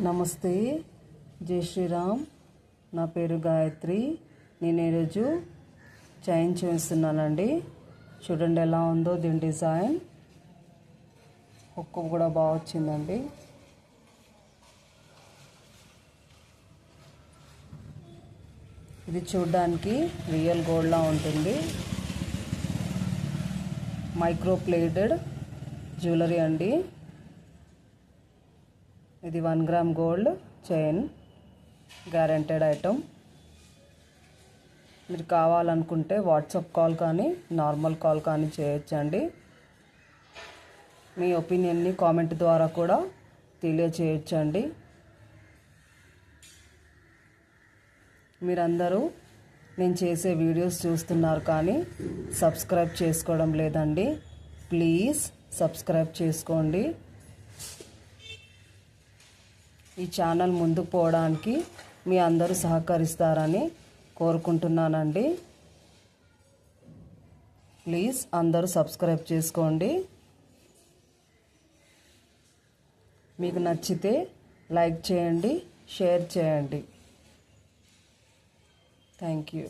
నమస్తే, జై శ్రీరామ్. నా పేరు గాయత్రి. నేను ఈరోజు చైన్ చేస్తున్నానండి. చూడండి ఎలా ఉందో దీని డిజైన్. హుక్కు కూడా బాగా వచ్చిందండి. ఇది చూడడానికి రియల్ గోల్డ్లా ఉంటుంది. మైక్రో ప్లేటెడ్ జ్యువెలరీ అండి. ఇది 1 gram gold chain, guaranteed item. మీరు కావాలనుకుంటే వాట్సాప్ కాల్ కానీ నార్మల్ కాల్ కానీ చేయొచ్చండి. మీ ఒపీనియన్ని కామెంట్ ద్వారా కూడా తెలియచేయొచ్చండి. మీరందరూ నేను చేసే వీడియోస్ చూస్తున్నారు కానీ సబ్స్క్రైబ్ చేసుకోవడం లేదండి. ప్లీజ్ సబ్స్క్రైబ్ చేసుకోండి. ఈ ఛానల్ ముందుకు పోవడానికి మీ అందరూ సహకరిస్తారని కోరుకుంటున్నానండి. ప్లీజ్ అందరూ సబ్స్క్రైబ్ చేసుకోండి. మీకు నచ్చితే లైక్ చేయండి, షేర్ చేయండి. Thank you.